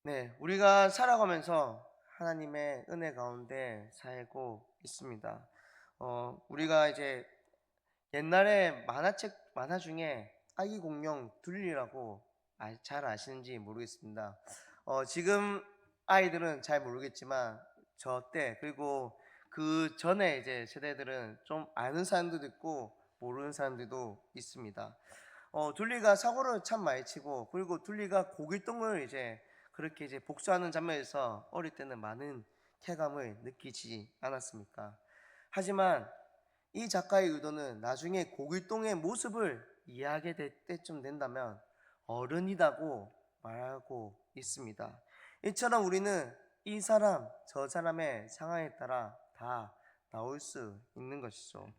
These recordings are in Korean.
네, 우리가 살아가면서 하나님의 은혜 가운데 살고 있습니다. 우리가 이제 옛날에 만화 중에 아기 공룡 둘리라고 잘 아시는지 모르겠습니다. 지금 아이들은 잘 모르겠지만 저 때 그리고 그 전에 이제 세대들은 좀 아는 사람들도 있고 모르는 사람들도 있습니다. 둘리가 사고를 참 많이 치고 그리고 둘리가 고길동을 이제 그렇게 이제 복수하는 장면에서 어릴 때는 많은 쾌감을 느끼지 않았습니까? 하지만 이 작가의 의도는 나중에 고길동의 모습을 이해하게 될 때쯤 된다면 어른이라고 말하고 있습니다. 이처럼 우리는 이 사람, 저 사람의 상황에 따라 다 나올 수 있는 것이죠.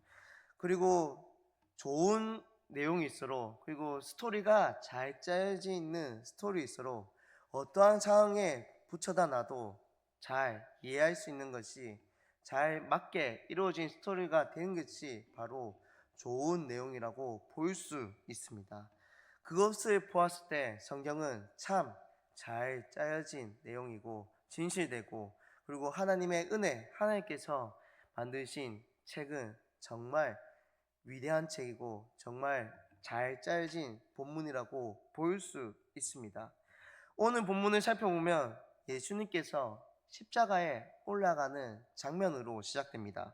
그리고 좋은 내용일수록 그리고 스토리가 잘 짜여져 있는 스토리일수록 어떠한 상황에 붙여다 놔도 잘 이해할 수 있는 것이 잘 맞게 이루어진 스토리가 되는 것이 바로 좋은 내용이라고 볼 수 있습니다. 그것을 보았을 때 성경은 참 잘 짜여진 내용이고 진실되고 그리고 하나님의 은혜, 하나님께서 만드신 책은 정말 위대한 책이고 정말 잘 짜여진 본문이라고 볼 수 있습니다. 오늘 본문을 살펴보면 예수님께서 십자가에 올라가는 장면으로 시작됩니다.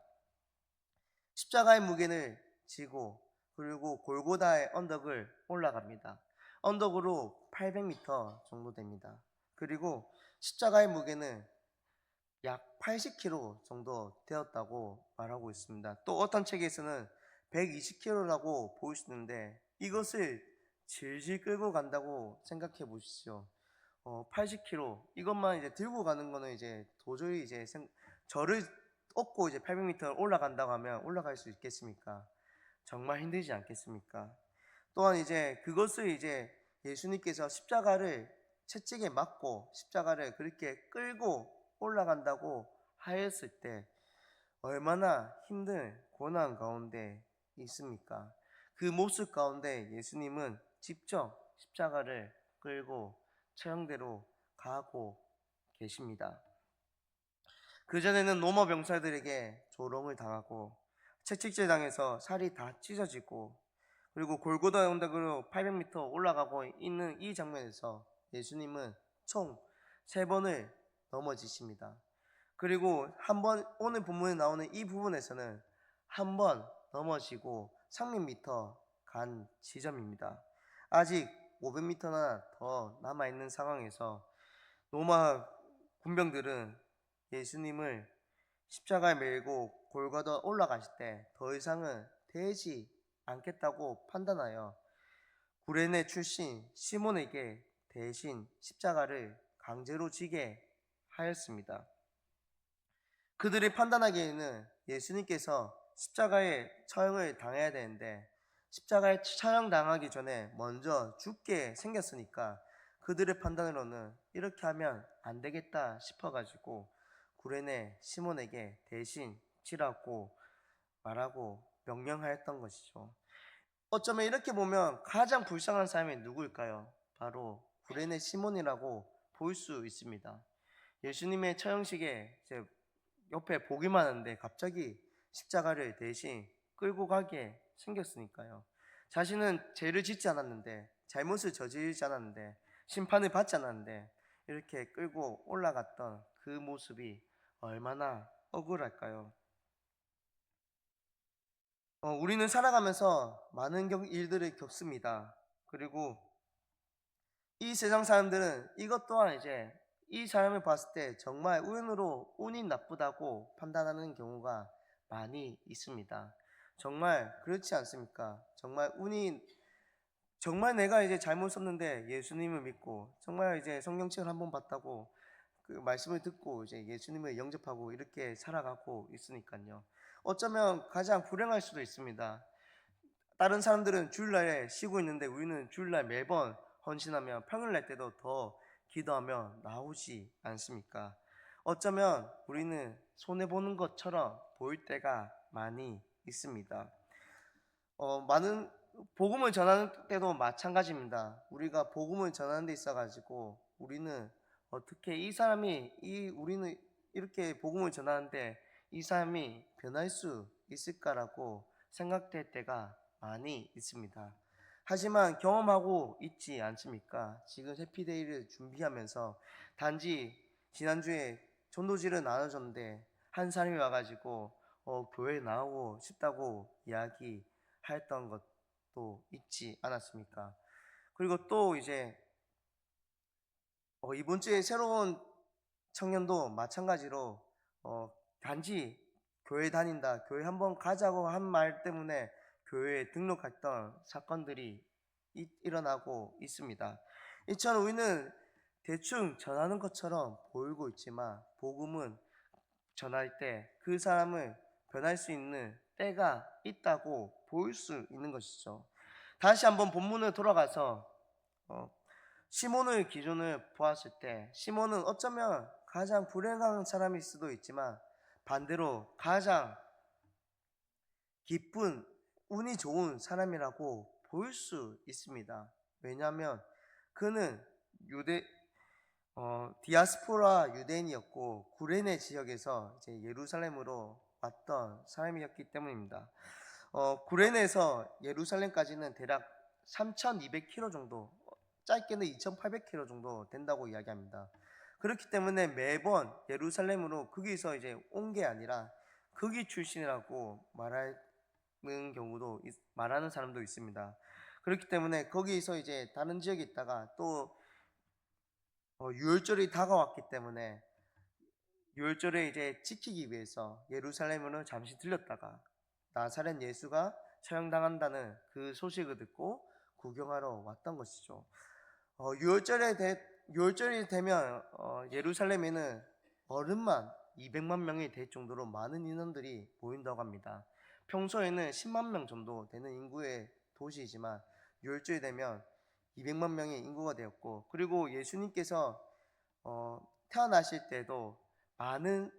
십자가의 무게를 지고 그리고 골고다의 언덕을 올라갑니다. 언덕으로 800m 정도 됩니다. 그리고 십자가의 무게는 약 80kg 정도 되었다고 말하고 있습니다. 또 어떤 책에서는 120kg라고 보이시는데 이것을 질질 끌고 간다고 생각해 보십시오. 80kg 이것만 이제 들고 가는 거는 이제 도저히 이제 저를 업고 이제 800m 올라간다고 하면 올라갈 수 있겠습니까? 정말 힘들지 않겠습니까? 또한 이제 그것을 이제 예수님께서 십자가를 채찍에 맞고 십자가를 그렇게 끌고 올라간다고 하였을 때 얼마나 힘든 고난 가운데 있습니까? 그 모습 가운데 예수님은 직접 십자가를 끌고 처형대로 가고 계십니다. 그전에는 로마 병사들에게 조롱을 당하고 채찍질 당해서 살이 다 찢어지고 그리고 골고다 언덕으로 800m 올라가고 있는 이 장면에서 예수님은 총 3번을 넘어지십니다. 그리고 한 번 오늘 본문에 나오는 이 부분에서는 한 번 넘어지고 300m 간 지점입니다. 아직 500m나 더 남아있는 상황에서 로마 군병들은 예수님을 십자가에 메고 골고다 올라가실 때 더 이상은 되지 않겠다고 판단하여 구레네 출신 시몬에게 대신 십자가를 강제로 지게 하였습니다. 그들이 판단하기에는 예수님께서 십자가에 처형을 당해야 되는데 십자가에 처형당하기 전에 먼저 죽게 생겼으니까 그들의 판단으로는 이렇게 하면 안 되겠다 싶어가지고 구레네 시몬에게 대신 치라고 말하고 명령하였던 것이죠. 어쩌면 이렇게 보면 가장 불쌍한 사람이 누구일까요? 바로 구레네 시몬이라고 볼 수 있습니다. 예수님의 처형식에 이제 옆에 보기만 하는데 갑자기 십자가를 대신 끌고 가게 생겼으니까요. 자신은 죄를 짓지 않았는데 잘못을 저지르지 않았는데 심판을 받지 않았는데 이렇게 끌고 올라갔던 그 모습이 얼마나 억울할까요? 우리는 살아가면서 많은 일들을 겪습니다. 그리고 이 세상 사람들은 이것 또한 이제 이 사람을 봤을 때 정말 우연으로 운이 나쁘다고 판단하는 경우가 많이 있습니다. 정말 그렇지 않습니까? 정말 내가 이제 잘못 썼는데 예수님을 믿고 정말 이제 성경책을 한번 봤다고 그 말씀을 듣고 이제 예수님을 영접하고 이렇게 살아가고 있으니까요. 어쩌면 가장 불행할 수도 있습니다. 다른 사람들은 주일날에 쉬고 있는데 우리는 주일날 매번 헌신하며 평일날 때도 더 기도하며 나오지 않습니까? 어쩌면 우리는 손해보는 것처럼 보일 때가 많이 있습니다. 많은 복음을 전하는 때도 마찬가지입니다. 우리가 복음을 전하는 데 있어가지고 우리는 어떻게 이 사람이 우리는 이렇게 복음을 전하는데 이 사람이 변할 수 있을까라고 생각될 때가 많이 있습니다. 하지만 경험하고 있지 않습니까? 지금 해피데이를 준비하면서 단지 지난주에 전도지를 나눠줬는데 한 사람이 와가지고 교회 나오고 싶다고 이야기했던 것도 있지 않았습니까? 그리고 또 이제 이번 주에 새로운 청년도 마찬가지로 단지 교회 다닌다, 교회 한번 가자고 한 말 때문에 교회에 등록했던 사건들이 일어나고 있습니다. 이처럼 우리는 대충 전하는 것처럼 보이고 있지만 복음은 전할 때 그 사람을 변할 수 있는 때가 있다고 보일 수 있는 것이죠. 다시 한번 본문을 돌아가서 어, 시몬의 기준을 보았을 때 시몬은 어쩌면 가장 불행한 사람일 수도 있지만 반대로 가장 기쁜 운이 좋은 사람이라고 볼 수 있습니다. 왜냐하면 그는 유대 디아스포라 유대인이었고 구레네 지역에서 이제 예루살렘으로 왔던 사람이었기 때문입니다. 구레네에서 예루살렘까지는 대략 3,200km 정도, 짧게는 2,800km 정도 된다고 이야기합니다. 그렇기 때문에 매번 예루살렘으로 거기서 이제 온 게 아니라 거기 출신이라고 말하는 사람도 있습니다. 그렇기 때문에 거기서 이제 다른 지역에 있다가 또 유월절이 다가왔기 때문에 유월절에 이제 지키기 위해서 예루살렘으로 잠시 들렸다가 나사렛 예수가 처형당한다는 그 소식을 듣고 구경하러 왔던 것이죠. 유월절이 되면 예루살렘에는 어른만 200만 명이 될 정도로 많은 인원들이 모인다고 합니다. 평소에는 10만 명 정도 되는 인구의 도시이지만 유월절이 되면 200만 명의 인구가 되었고, 그리고 예수님께서 태어나실 때도 많은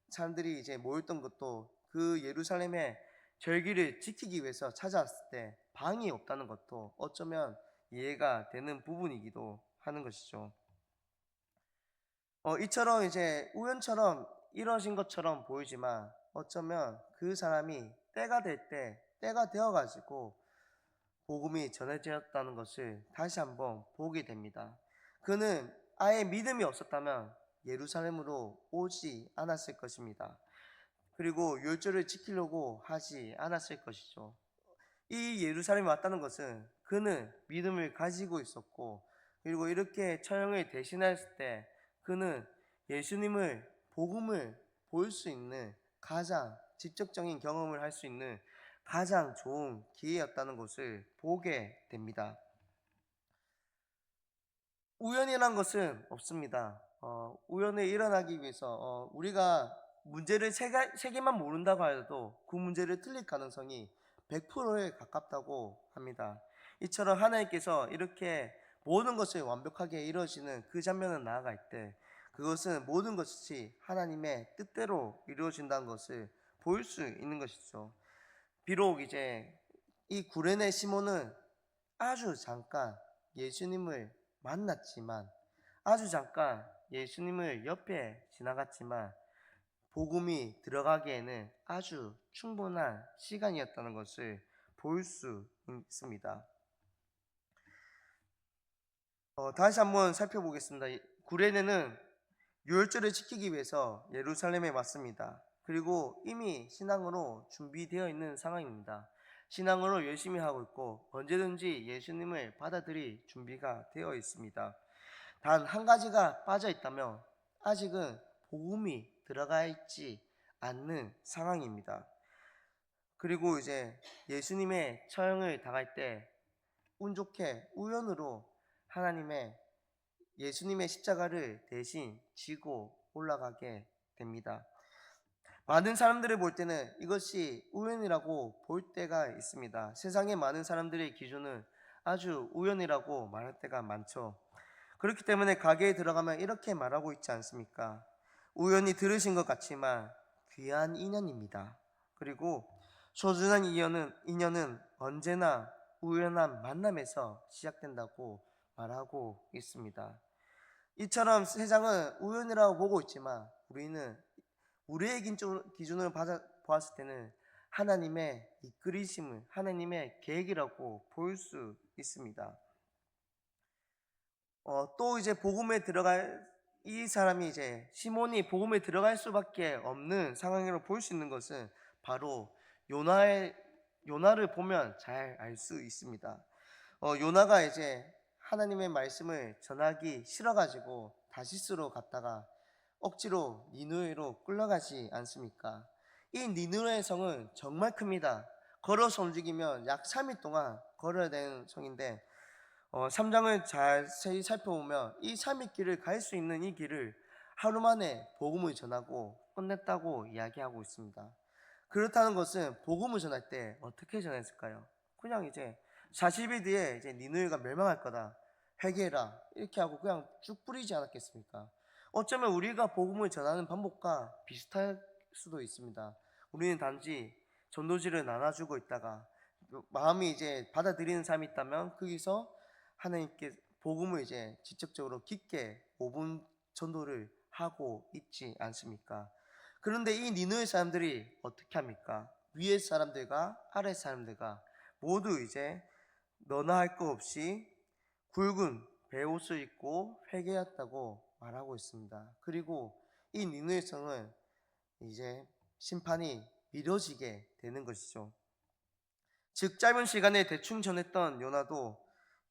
사람들이 이제 모였던 것도 그 예루살렘의 절기를 지키기 위해서 찾아왔을 때 방이 없다는 것도 어쩌면 이해가 되는 부분이기도 하는 것이죠. 이처럼 이제 우연처럼 이루어진 것처럼 보이지만 어쩌면 그 사람이 때가 되어가지고 복음이 전해졌다는 것을 다시 한번 보게 됩니다. 그는 아예 믿음이 없었다면 예루살렘으로 오지 않았을 것입니다. 그리고 율절을 지키려고 하지 않았을 것이죠. 이 예루살렘에 왔다는 것은 그는 믿음을 가지고 있었고, 그리고 이렇게 처형을 대신했을 때 그는 예수님을 복음을 볼 수 있는 가장 직접적인 경험을 할 수 있는 가장 좋은 기회였다는 것을 보게 됩니다. 우연이란 것은 없습니다. 우연이 일어나기 위해서 우리가 문제를 세 개만 모른다고 하여도 그 문제를 틀릴 가능성이 100%에 가깝다고 합니다. 이처럼 하나님께서 이렇게 모든 것을 완벽하게 이루어지는 그 장면을 나아갈 때 그것은 모든 것이 하나님의 뜻대로 이루어진다는 것을 볼 수 있는 것이죠. 비록 이제 이 구레네 시몬은 아주 잠깐 예수님을 만났지만, 아주 잠깐 예수님을 옆에 지나갔지만 복음이 들어가기에는 아주 충분한 시간이었다는 것을 볼 수 있습니다. 다시 한번 살펴보겠습니다. 구레네는 유월절을 지키기 위해서 예루살렘에 왔습니다. 그리고 이미 신앙으로 준비되어 있는 상황입니다. 신앙으로 열심히 하고 있고 언제든지 예수님을 받아들일 준비가 되어 있습니다. 단 한 가지가 빠져 있다면 아직은 복음이 들어가 있지 않는 상황입니다. 그리고 이제 예수님의 처형을 당할 때 운 좋게 우연으로 하나님의 예수님의 십자가를 대신 지고 올라가게 됩니다. 많은 사람들을 볼 때는 이것이 우연이라고 볼 때가 있습니다. 세상의 많은 사람들의 기준은 아주 우연이라고 말할 때가 많죠. 그렇기 때문에 가게에 들어가면 이렇게 말하고 있지 않습니까? 우연히 들으신 것 같지만 귀한 인연입니다. 그리고 소중한 인연은 언제나 우연한 만남에서 시작된다고 말하고 있습니다. 이처럼 세상은 우연이라고 보고 있지만 우리는 우리의 기준으로 보았을 때는 하나님의 이끌이심을, 하나님의 계획이라고 볼 수 있습니다. 또 이제 복음에 들어갈 이 사람이 이제 시몬이 복음에 들어갈 수밖에 없는 상황으로 볼 수 있는 것은 바로 요나를 보면 잘 알 수 있습니다. 요나가 이제 하나님의 말씀을 전하기 싫어가지고 다시스로 갔다가 억지로 니누에로 끌려가지 않습니까? 이 니누의 성은 정말 큽니다. 걸어서 움직이면 약 3일 동안 걸어야 되는 성인데 3장을 자세히 살펴보면 이 3일 길을 갈 수 있는 이 길을 하루 만에 복음을 전하고 끝냈다고 이야기하고 있습니다. 그렇다는 것은 복음을 전할 때 어떻게 전했을까요? 그냥 이제 40일 뒤에 이제 니누이가 멸망할 거다, 회개해라 이렇게 하고 그냥 쭉 뿌리지 않았겠습니까? 어쩌면 우리가 복음을 전하는 방법과 비슷할 수도 있습니다. 우리는 단지 전도지를 나눠주고 있다가 마음이 이제 받아들이는 사람이 있다면 거기서 하나님께 복음을 이제 직접적으로 깊게 5분 전도를 하고 있지 않습니까? 그런데 이 니느웨 사람들이 어떻게 합니까? 위에 사람들과 아래 사람들과 모두 이제 너나 할 것 없이 굵은 베옷을 입고 회개했다고 말하고 있습니다. 그리고 이 니느웨 성은 이제 심판이 미뤄지게 되는 것이죠. 즉 짧은 시간에 대충 전했던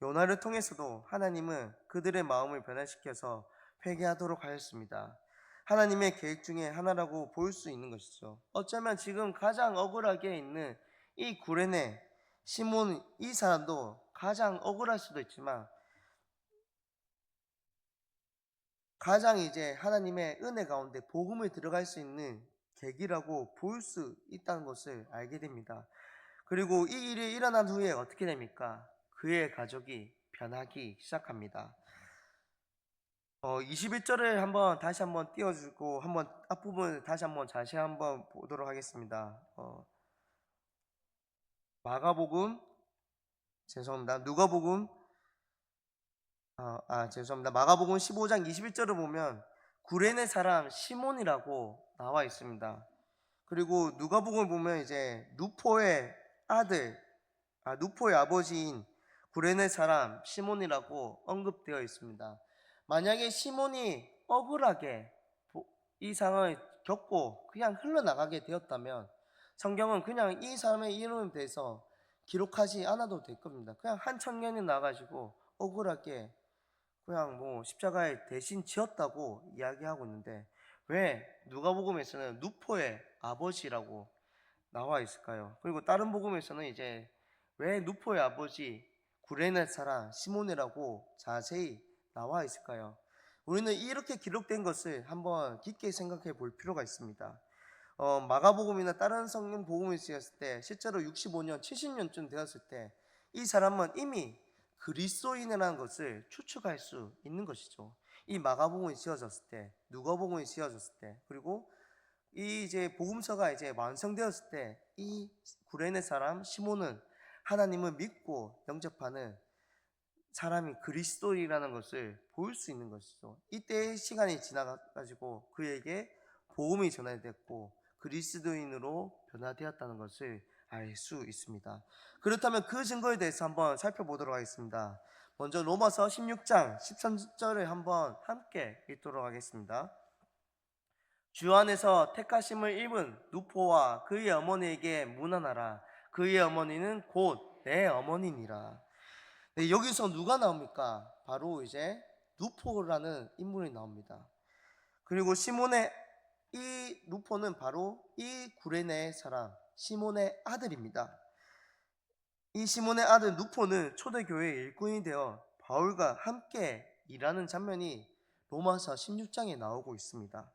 요나를 통해서도 하나님은 그들의 마음을 변화시켜서 회개하도록 하였습니다. 하나님의 계획 중에 하나라고 볼 수 있는 것이죠. 어쩌면 지금 가장 억울하게 있는 이 구레네 시몬 이 사람도 가장 억울할 수도 있지만 가장 이제 하나님의 은혜 가운데 복음을 들어갈 수 있는 계기라고 볼 수 있다는 것을 알게 됩니다. 그리고 이 일이 일어난 후에 어떻게 됩니까? 그의 가족이 변하기 시작합니다. 21절을 다시 한번 띄워주고 한번 앞부분을 다시 한번 자세히 한번 보도록 하겠습니다. 마가복음 죄송합니다. 누가복음 죄송합니다. 마가복음 15장 21절을 보면 구레네 사람 시몬이라고 나와 있습니다. 그리고 누가복음을 보면 이제 누포의 아버지인 구레네 사람 시몬이라고 언급되어 있습니다. 만약에 시몬이 억울하게 이 상황을 겪고 그냥 흘러나가게 되었다면 성경은 그냥 이 사람의 이름에 대해서 기록하지 않아도 될 겁니다. 그냥 한 청년이 나가지고 억울하게 그냥 뭐 십자가에 대신 지었다고 이야기하고 있는데 왜 누가복음에서는 누포의 아버지라고 나와 있을까요? 그리고 다른 복음에서는 이제 왜 누포의 아버지 구레네 사람 시몬이라고 자세히 나와 있을까요? 우리는 이렇게 기록된 것을 한번 깊게 생각해 볼 필요가 있습니다. 마가복음이나 다른 성경 복음을 쓰였을 때 실제로 65년, 70년쯤 되었을 때 이 사람은 이미 그리스도인이라는 것을 추측할 수 있는 것이죠. 이 마가복음이 지어졌을 때, 누가복음이 지어졌을 때, 그리고 이 이제 복음서가 이제 완성되었을 때 이 구레네 사람 시몬은 하나님을 믿고 영접하는 사람이 그리스도인이라는 것을 볼 수 있는 것이죠. 이때 시간이 지나가지고 그에게 복음이 전해졌고 그리스도인으로 변화되었다는 것을 알 수 있습니다. 그렇다면 그 증거에 대해서 한번 살펴보도록 하겠습니다. 먼저 로마서 16장 13절을 한번 함께 읽도록 하겠습니다. 주 안에서 택하심을 입은 누포와 그의 어머니에게 문안하라. 그의 어머니는 곧 내 어머니니라. 네, 여기서 누가 나옵니까? 바로 이제 누포라는 인물이 나옵니다. 그리고 이 누포는 바로 이 구레네 사람 시몬의 아들입니다. 이 시몬의 아들 누포는 초대교회의 일꾼이 되어 바울과 함께 일하는 장면이 로마서 16장에 나오고 있습니다.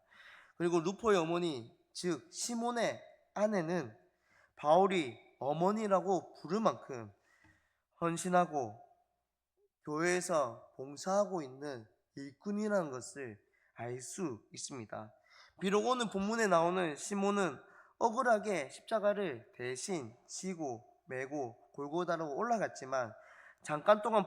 그리고 누포의 어머니 즉 시몬의 아내는 바울이 어머니라고 부를 만큼 헌신하고 교회에서 봉사하고 있는 일꾼이라는 것을 알 수 있습니다. 비록 오늘 본문에 나오는 시몬은 억울하게 십자가를 대신 지고 메고 골고다로 올라갔지만 잠깐 동안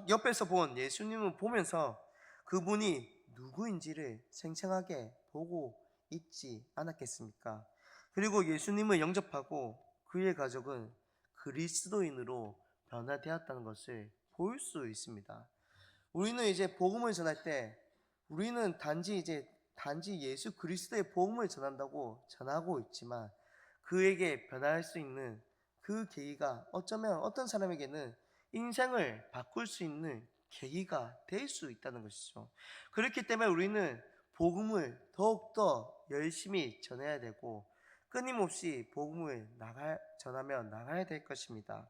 옆에서 본 예수님을 보면서 그분이 누구인지를 생생하게 보고 있지 않았겠습니까? 그리고 예수님을 영접하고 그의 가족은 그리스도인으로 변화되었다는 것을 볼 수 있습니다. 우리는 이제 복음을 전할 때 우리는 단지 예수 그리스도의 복음을 전한다고 전하고 있지만 그에게 변화할 수 있는 그 계기가 어쩌면 어떤 사람에게는 인생을 바꿀 수 있는 계기가 될 수 있다는 것이죠. 그렇기 때문에 우리는 복음을 더욱더 열심히 전해야 되고 끊임없이 복음을 전하며 나가야 될 것입니다.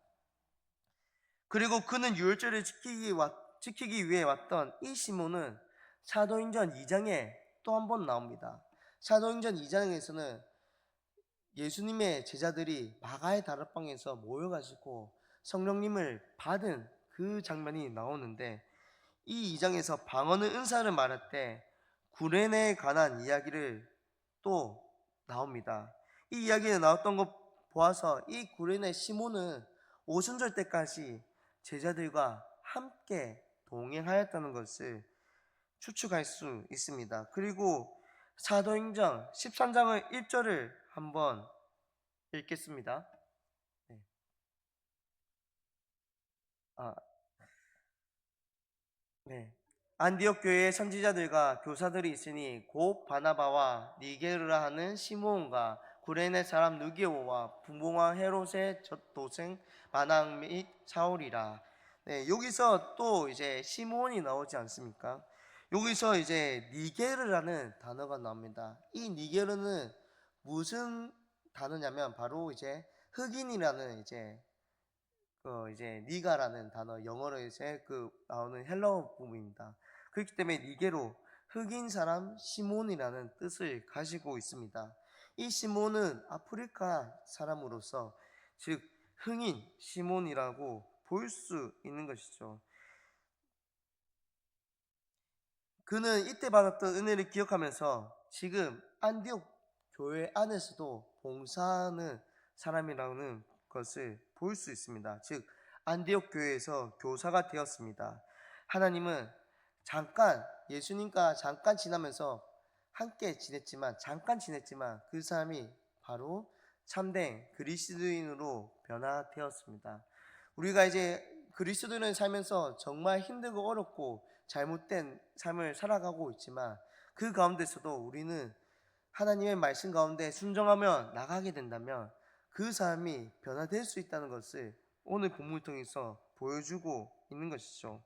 그리고 그는 유월절을 지키기 위해 왔던 이 시몬은 사도행전 2장에 또 한 번 나옵니다. 사도행전 2장에서는 예수님의 제자들이 마가의 다락방에서 모여가지고 성령님을 받은 그 장면이 나오는데 이 2장에서 방언의 은사를 말할 때 구레네에 관한 이야기를 또 나옵니다. 이 이야기가 나왔던 것 보아서 이 구레네 시몬은 오순절 때까지 제자들과 함께 동행하였다는 것을 추측할 수 있습니다. 그리고 사도행전 13장의 1절을 한번 읽겠습니다. 네. 아, 네. 안디옥 교회에 선지자들과 교사들이 있으니 곧 바나바와 니게르라 하는 시므온과 구레네 사람 누기오와 분봉왕 헤롯의 젖도생 마낭 및 사울이라. 네, 여기서 또 이제 시므온이 나오지 않습니까? 여기서 이제 니게르라는 단어가 나옵니다. 이 니게르는 무슨 단어냐면 바로 이제 흑인이라는 이제 니가라는 단어 영어로 이제 나오는 헬라어 부분입니다. 그렇기 때문에 니게로 흑인 사람 시몬이라는 뜻을 가지고 있습니다. 이 시몬은 아프리카 사람으로서 즉 흑인 시몬이라고 볼 수 있는 것이죠. 그는 이때 받았던 은혜를 기억하면서 지금 안디옥 교회 안에서도 봉사하는 사람이라는 것을 볼 수 있습니다. 즉 안디옥 교회에서 교사가 되었습니다. 하나님은 예수님과 잠깐 지나면서 잠깐 지냈지만 그 사람이 바로 참된 그리스도인으로 변화되었습니다. 우리가 이제 그리스도인을 살면서 정말 힘들고 어렵고 잘못된 삶을 살아가고 있지만 그 가운데서도 우리는 하나님의 말씀 가운데 순종하며 나가게 된다면 그 사람이 변화될 수 있다는 것을 오늘 본문을 통해서 보여주고 있는 것이죠.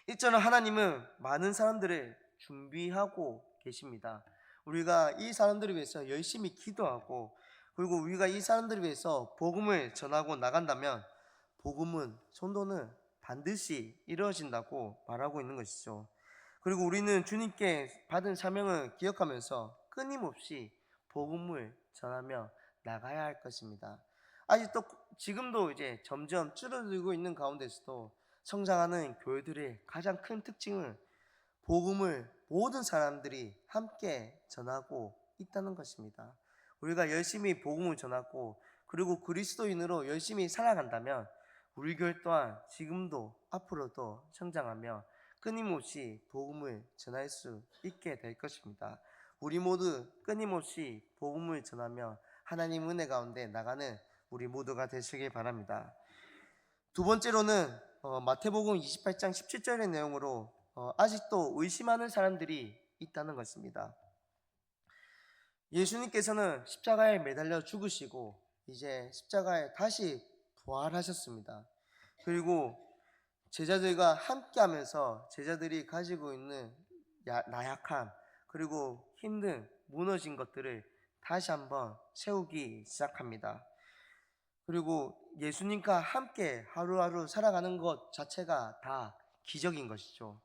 이처럼 하나님은 많은 사람들을 준비하고 계십니다. 우리가 이 사람들을 위해서 열심히 기도하고 그리고 우리가 이 사람들을 위해서 복음을 전하고 나간다면 선도는 반드시 이루어진다고 말하고 있는 것이죠. 그리고 우리는 주님께 받은 사명을 기억하면서 끊임없이 복음을 전하며 나가야 할 것입니다. 지금도 이제 점점 줄어들고 있는 가운데서도 성장하는 교회들의 가장 큰 특징은 복음을 모든 사람들이 함께 전하고 있다는 것입니다. 우리가 열심히 복음을 전하고 그리고 그리스도인으로 열심히 살아간다면 우리 교회 또한 지금도 앞으로도 성장하며 끊임없이 복음을 전할 수 있게 될 것입니다. 우리 모두 끊임없이 복음을 전하며 하나님 은혜 가운데 나가는 우리 모두가 되시길 바랍니다. 두 번째로는 마태복음 28장 17절의 내용으로 아직도 의심하는 사람들이 있다는 것입니다. 예수님께서는 십자가에 매달려 죽으시고 이제 십자가에 다시 부활하셨습니다. 그리고 제자들과 함께 하면서 제자들이 가지고 있는 나약함 그리고 힘든 무너진 것들을 다시 한번 세우기 시작합니다. 그리고 예수님과 함께 하루하루 살아가는 것 자체가 다 기적인 것이죠.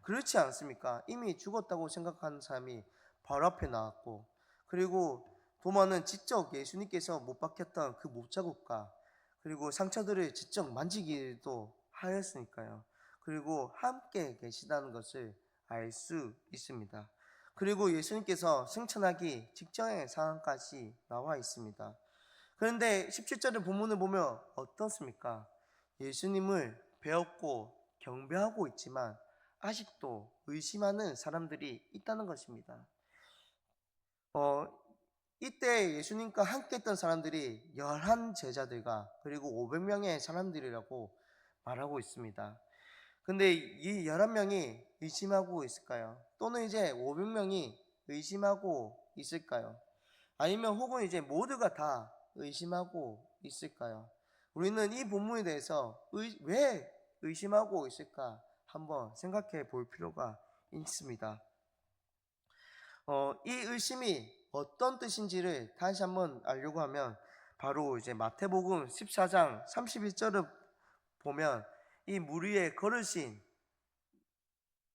그렇지 않습니까? 이미 죽었다고 생각하는 사람이 바로 앞에 나왔고 그리고 도마는 직접 예수님께서 못 박혔던 그 못자국과 그리고 상처들을 직접 만지기도 하였으니까요. 그리고 함께 계시다는 것을 알 수 있습니다. 그리고 예수님께서 승천하기 직전의 상황까지 나와 있습니다. 그런데 17절의 본문을 보면 어떻습니까? 예수님을 배웠고 경배하고 있지만 아직도 의심하는 사람들이 있다는 것입니다. 어, 이때 예수님과 함께 했던 사람들이 11제자들과 그리고 500명의 사람들이라고 말하고 있습니다. 근데 이 11명이 의심하고 있을까요? 또는 이제 500명이 의심하고 있을까요? 아니면 혹은 이제 모두가 다 의심하고 있을까요? 우리는 이 본문에 대해서 왜 의심하고 있을까 한번 생각해 볼 필요가 있습니다. 이 의심이 어떤 뜻인지를 다시 한번 알려고 하면 바로 이제 마태복음 14장 31절을 보면 이 물 위에 걸으신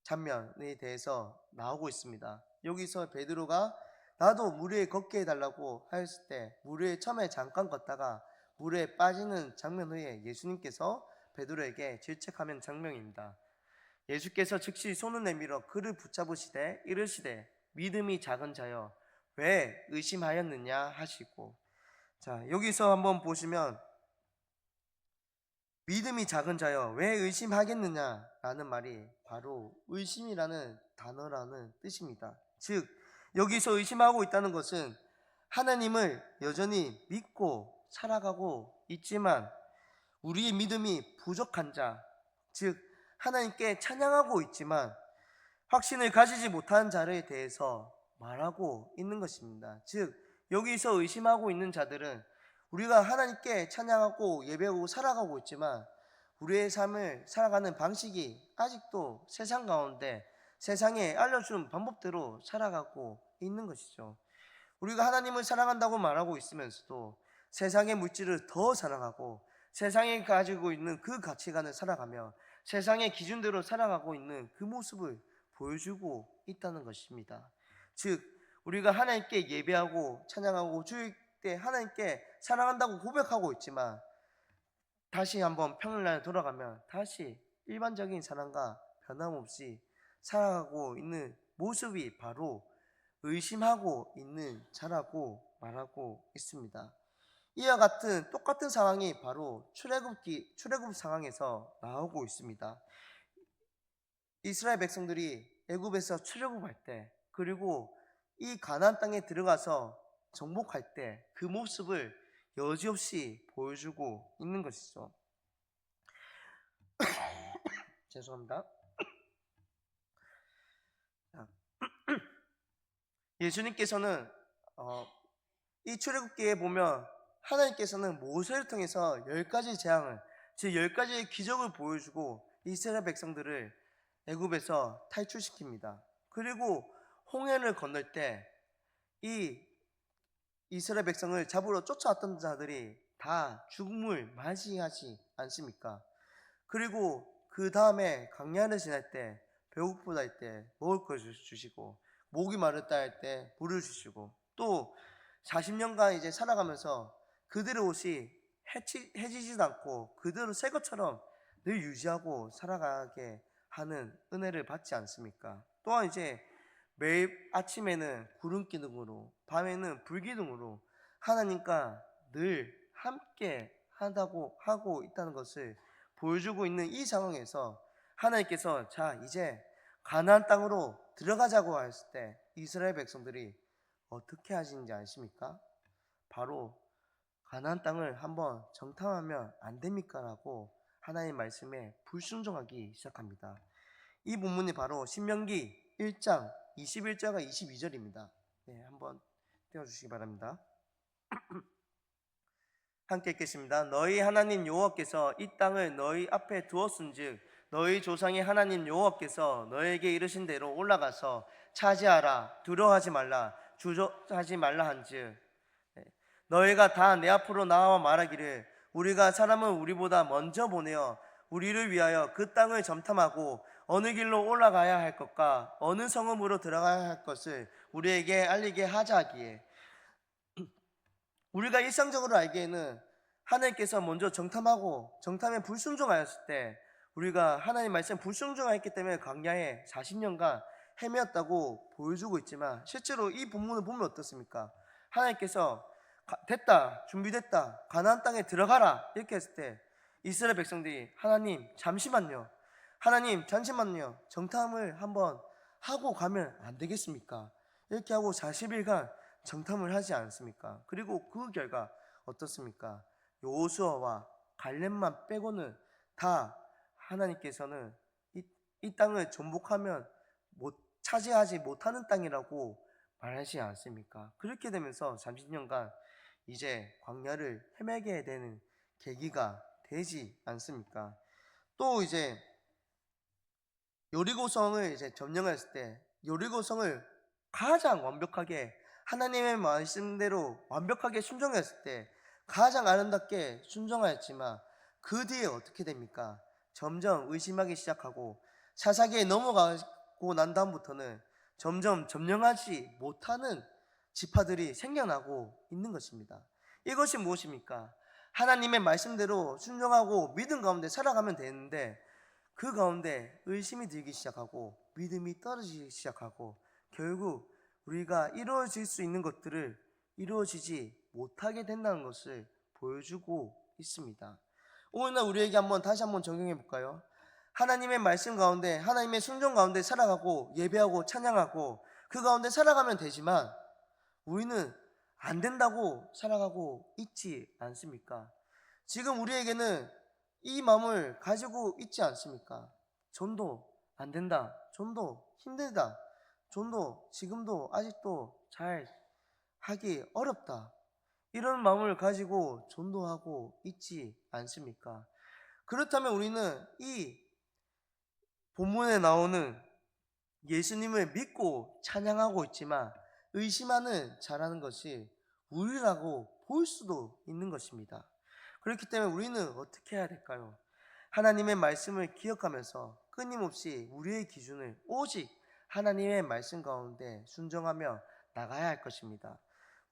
장면에 대해서 나오고 있습니다. 여기서 베드로가 나도 물 위에 걷게 해달라고 하였을 때 물 위에 처음에 잠깐 걷다가 물에 빠지는 장면 후에 예수님께서 베드로에게 질책하는 장면입니다. 예수께서 즉시 손을 내밀어 그를 붙잡으시되 이르시되 믿음이 작은 자여 왜 의심하였느냐 하시고, 자 여기서 한번 보시면 믿음이 작은 자여 왜 의심하겠느냐 라는 말이 바로 의심이라는 단어라는 뜻입니다. 즉 여기서 의심하고 있다는 것은 하나님을 여전히 믿고 살아가고 있지만 우리의 믿음이 부족한 자, 즉 하나님께 찬양하고 있지만 확신을 가지지 못한 자에 대해서 말하고 있는 것입니다. 즉 여기서 의심하고 있는 자들은 우리가 하나님께 찬양하고 예배하고 살아가고 있지만 우리의 삶을 살아가는 방식이 아직도 세상 가운데 세상에 알려준 방법대로 살아가고 있는 것이죠. 우리가 하나님을 사랑한다고 말하고 있으면서도 세상의 물질을 더 사랑하고 세상에 가지고 있는 그 가치관을 살아가며 세상의 기준대로 살아가고 있는 그 모습을 보여주고 있다는 것입니다. 즉 우리가 하나님께 예배하고 찬양하고 주일 때 하나님께 사랑한다고 고백하고 있지만 다시 한번 평일날 돌아가면 다시 일반적인 사람과 변함없이 살아가고 있는 모습이 바로 의심하고 있는 자라고 말하고 있습니다. 이와 같은 똑같은 상황이 바로 출애굽 상황에서 나오고 있습니다. 이스라엘 백성들이 애굽에서 출애굽할 때 그리고 이 가나안 땅에 들어가서 정복할 때 그 모습을 여지없이 보여주고 있는 것이죠. 죄송합니다. 예수님께서는 이 출애굽기에 보면 하나님께서는 모세를 통해서 10가지 재앙을, 즉 10가지의 기적을 보여주고 이스라엘 백성들을 애굽에서 탈출시킵니다. 그리고 홍해를 건널 때 이 이스라엘 백성을 잡으러 쫓아왔던 자들이 다 죽음을 맞이하지 않습니까? 그리고 그 다음에 광야를 지날 때 배고프다 할 때 먹을 걸 주시고 목이 마르다 할 때 물을 주시고 또 40년간 이제 살아가면서 그들의 옷이 해지지도 않고 그대로 새 것처럼 늘 유지하고 살아가게 하는 은혜를 받지 않습니까? 또한 이제 매일 아침에는 구름 기둥으로 밤에는 불 기둥으로 하나님과 늘 함께 한다고 하고 있다는 것을 보여주고 있는 이 상황에서 하나님께서 자 이제 가나안 땅으로 들어가자고 했을 때 이스라엘 백성들이 어떻게 하시는지 아십니까? 바로 가나안 땅을 한번 정탐하면 안 됩니까? 라고 하나님의 말씀에 불순종하기 시작합니다. 이 본문이 바로 신명기 1장 21절과 22절입니다. 네, 한번 띄워주시기 바랍니다. 함께 읽겠습니다. 너희 하나님 여호와께서 이 땅을 너희 앞에 두었은즉 너희 조상의 하나님 여호와께서 너에게 이르신 대로 올라가서 차지하라. 두려워하지 말라. 주저하지 말라 한즉 너희가 다 내 앞으로 나와 말하기를 우리가 사람을 우리보다 먼저 보내어 우리를 위하여 그 땅을 점탐하고 어느 길로 올라가야 할 것과 어느 성읍으로 들어가야 할 것을 우리에게 알리게 하자 하기에, 우리가 일상적으로 알기에는 하나님께서 먼저 정탐하고 정탐에 불순종하였을 때 우리가 하나님 말씀 불순종하였기 때문에 광야에 40년간 헤매었다고 보여주고 있지만 실제로 이 본문을 보면 어떻습니까? 하나님께서 됐다, 준비됐다, 가나안 땅에 들어가라 이렇게 했을 때 이스라엘 백성들이 하나님 잠시만요, 하나님 잠시만요. 정탐을 한번 하고 가면 안 되겠습니까? 이렇게 하고 40일간 정탐을 하지 않습니까? 그리고 그 결과 어떻습니까? 여호수아와 갈렙만 빼고는 다 하나님께서는 이 땅을 정복하면 차지하지 못하는 땅이라고 말하지 않습니까? 그렇게 되면서 30년간 이제 광야를 헤매게 되는 계기가 되지 않습니까? 또 이제 요리고성을 이제 점령했을 때 요리고성을 가장 완벽하게 하나님의 말씀대로 완벽하게 순종했을 때 가장 아름답게 순종하였지만 그 뒤에 어떻게 됩니까? 점점 의심하기 시작하고 사사기에 넘어가고 난 다음부터는 점점 점령하지 못하는 지파들이 생겨나고 있는 것입니다. 이것이 무엇입니까? 하나님의 말씀대로 순종하고 믿음 가운데 살아가면 되는데 그 가운데 의심이 들기 시작하고 믿음이 떨어지기 시작하고 결국 우리가 이루어질 수 있는 것들을 이루어지지 못하게 된다는 것을 보여주고 있습니다. 오늘날 우리에게 다시 한번 적용해 볼까요? 하나님의 말씀 가운데 하나님의 순종 가운데 살아가고 예배하고 찬양하고 그 가운데 살아가면 되지만 우리는 안 된다고 살아가고 있지 않습니까? 지금 우리에게는 이 마음을 가지고 있지 않습니까? 전도 안 된다. 전도 힘들다. 전도 지금도 아직도 잘 하기 어렵다. 이런 마음을 가지고 전도하고 있지 않습니까? 그렇다면 우리는 이 본문에 나오는 예수님을 믿고 찬양하고 있지만 의심하는 자라는 것이 우리라고 볼 수도 있는 것입니다. 그렇기 때문에 우리는 어떻게 해야 될까요? 하나님의 말씀을 기억하면서 끊임없이 우리의 기준을 오직 하나님의 말씀 가운데 순종하며 나가야 할 것입니다.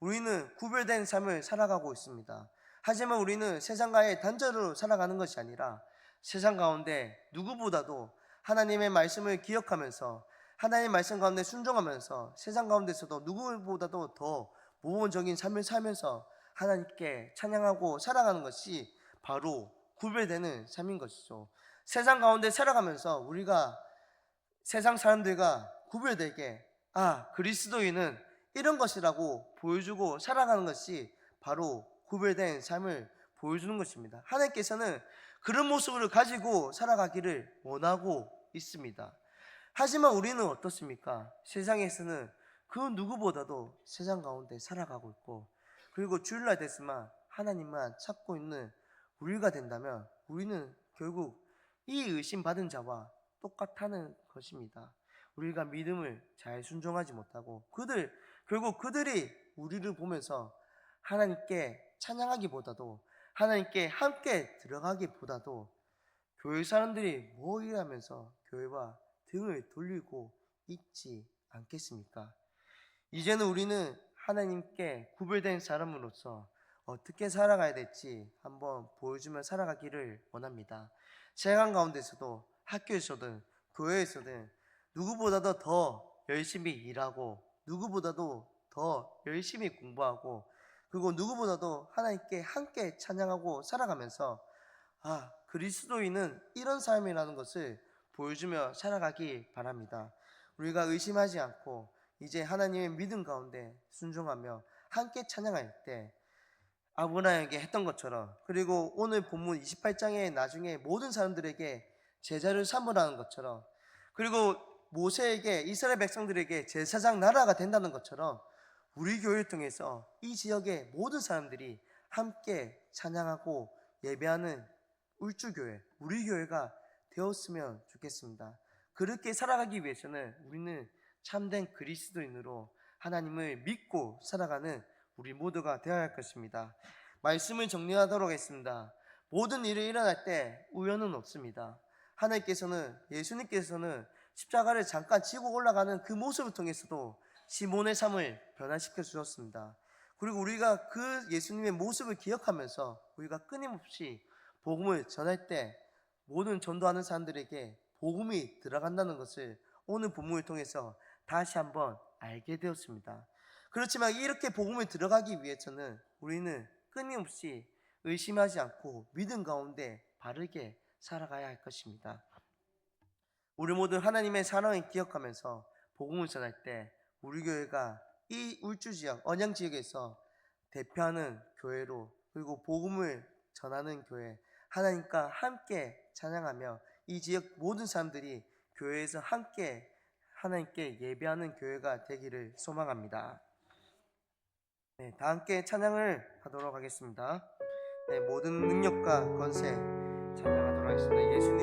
우리는 구별된 삶을 살아가고 있습니다. 하지만 우리는 세상과의 단절로 살아가는 것이 아니라 세상 가운데 누구보다도 하나님의 말씀을 기억하면서 하나님의 말씀 가운데 순종하면서 세상 가운데서도 누구보다도 더 모범적인 삶을 살면서 하나님께 찬양하고 살아가는 것이 바로 구별되는 삶인 것이죠. 세상 가운데 살아가면서 우리가 세상 사람들과 구별되게 그리스도인은 이런 것이라고 보여주고 살아가는 것이 바로 구별된 삶을 보여주는 것입니다. 하나님께서는 그런 모습을 가지고 살아가기를 원하고 있습니다. 하지만 우리는 어떻습니까? 세상에서는 그 누구보다도 세상 가운데 살아가고 있고 그리고 주일날 됐으면 하나님만 찾고 있는 우리가 된다면 우리는 결국 이 의심받은 자와 똑같다는 것입니다. 우리가 믿음을 잘 순종하지 못하고 결국 그들이 우리를 보면서 하나님께 찬양하기보다도 하나님께 함께 들어가기보다도 교회 사람들이 뭐 일하면서 교회와 등을 돌리고 있지 않겠습니까? 이제는 우리는 하나님께 구별된 사람으로서 어떻게 살아가야 될지 한번 보여주며 살아가기를 원합니다. 세상 가운데서도 학교에서든 교회에서든 누구보다도 더 열심히 일하고 누구보다도 더 열심히 공부하고 그리고 누구보다도 하나님께 함께 찬양하고 살아가면서 그리스도인은 이런 삶이라는 것을 보여주며 살아가기 바랍니다. 우리가 의심하지 않고 이제 하나님의 믿음 가운데 순종하며 함께 찬양할 때 아브라함에게 했던 것처럼 그리고 오늘 본문 28장에 나중에 모든 사람들에게 제자를 삼으라는 것처럼 그리고 모세에게 이스라엘 백성들에게 제사장 나라가 된다는 것처럼 우리 교회를 통해서 이 지역의 모든 사람들이 함께 찬양하고 예배하는 울주교회 우리 교회가 되었으면 좋겠습니다. 그렇게 살아가기 위해서는 우리는 참된 그리스도인으로 하나님을 믿고 살아가는 우리 모두가 되어야 할 것입니다. 말씀을 정리하도록 하겠습니다. 모든 일이 일어날 때 우연은 없습니다. 하나님께서는 예수님께서는 십자가를 잠깐 지고 올라가는 그 모습을 통해서도 시몬의 삶을 변화시켜 주셨습니다. 그리고 우리가 그 예수님의 모습을 기억하면서 우리가 끊임없이 복음을 전할 때 모든 전도하는 사람들에게 복음이 들어간다는 것을 오늘 본문을 통해서 다시 한번 알게 되었습니다. 그렇지만 이렇게 복음을 들어가기 위해서는 우리는 끊임없이 의심하지 않고 믿음 가운데 바르게 살아가야 할 것입니다. 우리 모두 하나님의 사랑을 기억하면서 복음을 전할 때 우리 교회가 이 울주 지역, 언양 지역에서 대표하는 교회로, 그리고 복음을 전하는 교회, 하나님과 함께 찬양하며 이 지역 모든 사람들이 교회에서 함께 하나님께 예배하는 교회가 되기를 소망합니다. 네, 다 함께 찬양을 하도록 하겠습니다. 네, 모든 능력과 권세 찬양하도록 하겠습니다. 예수님의